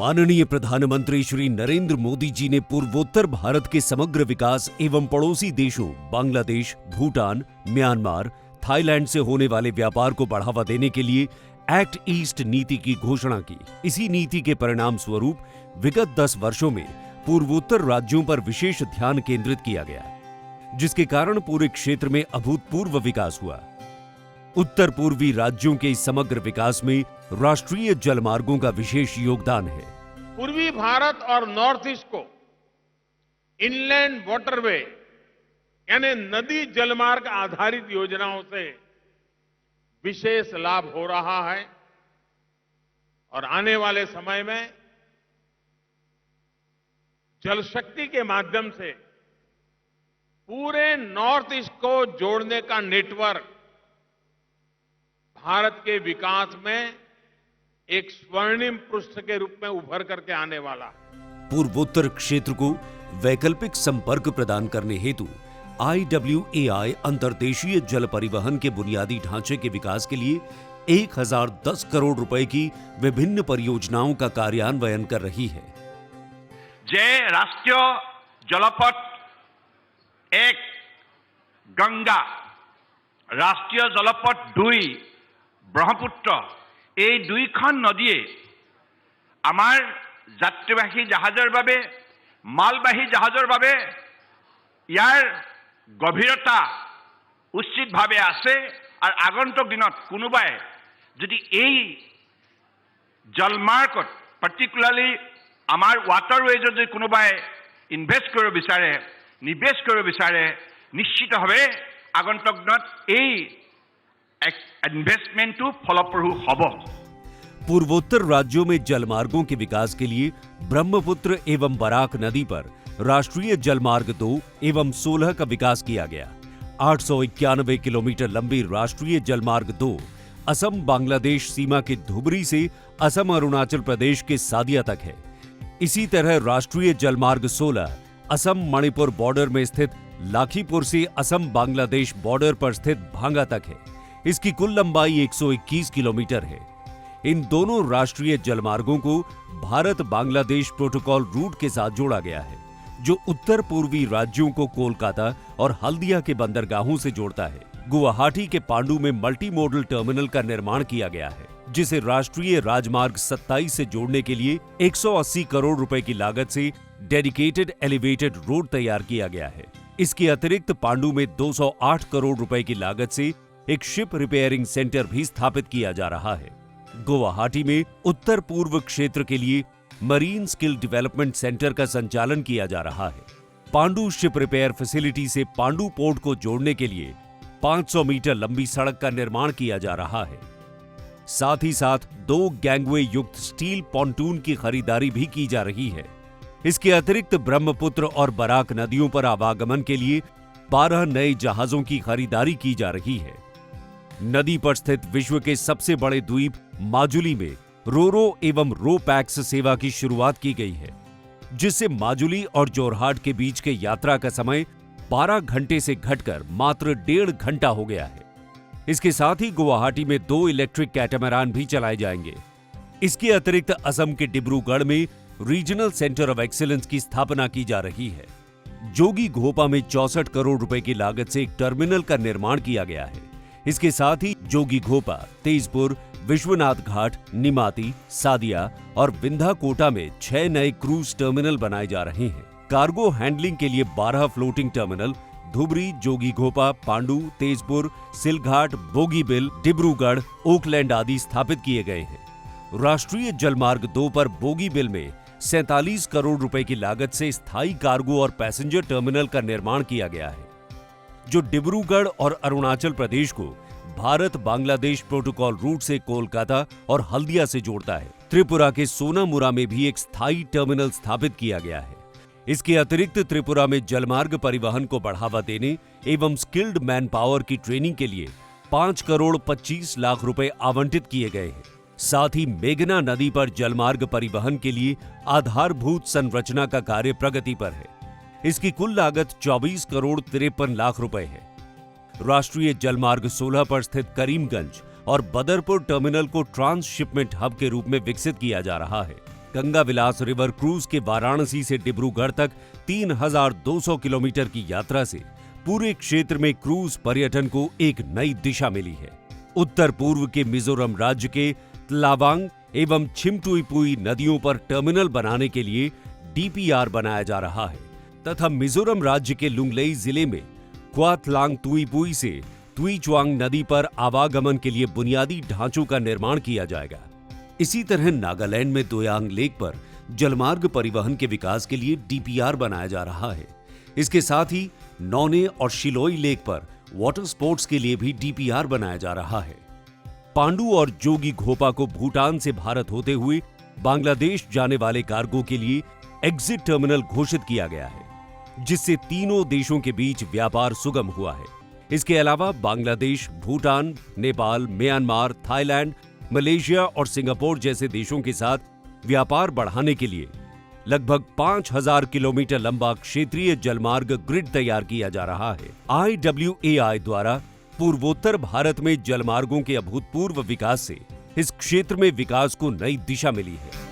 माननीय प्रधानमंत्री श्री नरेंद्र मोदी जी ने पूर्वोत्तर भारत के समग्र विकास एवं पड़ोसी देशों बांग्लादेश, भूटान, म्यांमार, थाईलैंड से होने वाले व्यापार को बढ़ावा देने के लिए एक्ट ईस्ट नीति की घोषणा की। इसी नीति के परिणाम स्वरूप विगत 10 वर्षों में पूर्वोत्तर राज्यों पर विशेष ध्यान केंद्रित किया गया, जिसके कारण पूरे क्षेत्र में अभूतपूर्व विकास हुआ। उत्तर पूर्वी राज्यों के इस समग्र विकास में राष्ट्रीय जलमार्गों का विशेष योगदान है। पूर्वी भारत और नॉर्थ ईस्ट को इनलैंड वाटरवे यानी नदी जलमार्ग आधारित योजनाओं से विशेष लाभ हो रहा है और आने वाले समय में जल शक्ति के माध्यम से पूरे नॉर्थ ईस्ट को जोड़ने का नेटवर्क भारत के विकास में एक स्वर्णिम पृष्ठ के रूप में उभर करके आने वाला है। पूर्वोत्तर क्षेत्र को वैकल्पिक संपर्क प्रदान करने हेतु IWAI अंतर्देशीय जल परिवहन के बुनियादी ढांचे के विकास के लिए 1010 करोड़ रुपए की विभिन्न परियोजनाओं का कार्यान्वयन कर रही है। जय राष्ट्रीय जलपथ एक गंगा, राष्ट्रीय जलपथ 2 ব্ৰহ্মপুত্ৰ, এই দুইখন নদীয়ে আমাৰ যাত্ৰীবাহী জাহাজৰ বাবে, মালবাহী জাহাজৰ বাবে ইয়াৰ গভীৰতা উচিতভাৱে আছে আৰু আগন্তুক দিনত কোনোবাই যদি এই জলমাৰ্গত পাৰ্টিকুলাৰলি আমাৰ ৱাটাৰৱেজত যদি কোনোবাই ইনভেষ্ট কৰিব বিচাৰে, নিবেশ কৰিব বিচাৰে, নিশ্চিতভাৱে আগন্তুক দিনত এই इन्वेस्टमेंट फलप्रभु हब। पूर्वोत्तर राज्यों में जलमार्गों के विकास के लिए ब्रह्मपुत्र एवं बराक नदी पर राष्ट्रीय जलमार्ग 2 एवं 16 का विकास किया गया। 891 किलोमीटर लंबी राष्ट्रीय जलमार्ग 2 असम बांग्लादेश सीमा के धुबरी से असम अरुणाचल प्रदेश के सादिया तक है। इसी तरह राष्ट्रीय जलमार्ग 16 असम मणिपुर बॉर्डर में स्थित लाखीपुर से असम बांग्लादेश बॉर्डर पर स्थित भांगा तक है। इसकी कुल लंबाई 121 किलोमीटर है। इन दोनों राष्ट्रीय जलमार्गों को भारत बांग्लादेश प्रोटोकॉल रूट के साथ जोड़ा गया है, जो उत्तर पूर्वी राज्यों को कोलकाता और हल्दिया के बंदरगाहों से जोड़ता है। गुवाहाटी के पांडु में मल्टी मॉडल टर्मिनल का निर्माण किया गया है, जिसे राष्ट्रीय राजमार्ग 27 से जोड़ने के लिए 180 करोड़ रुपए की लागत से डेडिकेटेड एलिवेटेड रोड तैयार किया गया है। इसके अतिरिक्त पांडु में 208 करोड़ रुपए की लागत से एक शिप रिपेयरिंग सेंटर भी स्थापित किया जा रहा है। गुवाहाटी में उत्तर पूर्व क्षेत्र के लिए मरीन स्किल डेवलपमेंट सेंटर का संचालन किया जा रहा है। पांडु शिप रिपेयर फैसिलिटी से पांडु पोर्ट को जोड़ने के लिए 500 मीटर लंबी सड़क का निर्माण किया जा रहा है। साथ ही साथ 2 गैंगवे युक्त स्टील पॉन्टून की खरीदारी भी की जा रही है। इसके अतिरिक्त ब्रह्मपुत्र और बराक नदियों पर आवागमन के लिए 12 नए जहाजों की खरीदारी की जा रही है। नदी पर स्थित विश्व के सबसे बड़े द्वीप माजुली में रोरो एवं रो पैक्स सेवा की शुरुआत की गई है, जिससे माजुली और जोरहाट के बीच के यात्रा का समय 12 घंटे से घटकर मात्र 1.5 घंटा हो गया है। इसके साथ ही गुवाहाटी में 2 इलेक्ट्रिक कैटामरान भी चलाए जाएंगे। इसके अतिरिक्त असम के डिब्रूगढ़ में रीजनल सेंटर ऑफ एक्सीलेंस की स्थापना की जा रही है। जोगी घोपा में 64 करोड़ रुपए की लागत से एक टर्मिनल का निर्माण किया गया है। इसके साथ ही जोगी घोपा, तेजपुर, विश्वनाथ घाट, निमाती, सादिया और विंध्याकोटा में 6 नए क्रूज टर्मिनल बनाए जा रहे हैं। कार्गो हैंडलिंग के लिए 12 फ्लोटिंग टर्मिनल धुबरी, जोगी घोपा, पांडु, तेजपुर, सिलघाट, बोगीबिल, डिब्रूगढ़, ओकलैंड आदि स्थापित किए गए हैं। राष्ट्रीय जलमार्ग 2 पर बोगीबिल में 47 करोड़ रुपए की लागत से स्थायी कार्गो और पैसेंजर टर्मिनल का निर्माण किया गया है, जो डिब्रूगढ़ और अरुणाचल प्रदेश को भारत बांग्लादेश प्रोटोकॉल रूट से कोलकाता और हल्दिया से जोड़ता है। त्रिपुरा के सोनामुरा में भी एक स्थायी टर्मिनल स्थापित किया गया है। इसके अतिरिक्त त्रिपुरा में जलमार्ग परिवहन को बढ़ावा देने एवं स्किल्ड मैन पावर की ट्रेनिंग के लिए 5 करोड़ 25 लाख रुपए आवंटित किए गए हैं। साथ ही मेघना नदी पर जलमार्ग परिवहन के लिए आधारभूत संरचना का कार्य प्रगति पर है। इसकी कुल लागत 24 करोड़ 53 लाख रुपए है। राष्ट्रीय जलमार्ग 16 पर स्थित करीमगंज और बदरपुर टर्मिनल को ट्रांसशिपमेंट हब के रूप में विकसित किया जा रहा है। गंगा विलास रिवर क्रूज के वाराणसी से डिब्रूगढ़ तक 3,200 किलोमीटर की यात्रा से पूरे क्षेत्र में क्रूज पर्यटन को एक नई दिशा मिली है। उत्तर पूर्व के मिजोरम राज्य के तलावांग एवं छिमटुईपुई नदियों पर टर्मिनल बनाने के लिए डीपीआर बनाया जा रहा है तथा मिजोरम राज्य के लुंगलेई जिले में क्वाथलांग तुईपुई से तुईचुआंग नदी पर आवागमन के लिए बुनियादी ढांचों का निर्माण किया जाएगा। इसी तरह नागालैंड में दोयांग लेक पर जलमार्ग परिवहन के विकास के लिए डीपीआर बनाया जा रहा है। इसके साथ ही नौने और शिलोई लेक पर वाटर स्पोर्ट्स के लिए भी डीपीआर बनाया जा रहा है। पांडु और जोगी घोपा को भूटान से भारत होते हुए बांग्लादेश जाने वाले कार्गो के लिए एग्जिट टर्मिनल घोषित किया गया है, जिससे तीनों देशों के बीच व्यापार सुगम हुआ है। इसके अलावा Bangladesh, Bhutan, Nepal, Myanmar, Thailand, Malaysia और सिंगापुर जैसे देशों के साथ व्यापार बढ़ाने के लिए लगभग 5,000 किलोमीटर लंबा क्षेत्रीय जलमार्ग ग्रिड तैयार किया जा रहा है। IWAI द्वारा पूर्वोत्तर भारत में जलमार्गों के अभूतपूर्व विकास से इस क्षेत्र में विकास को नई दिशा मिली है।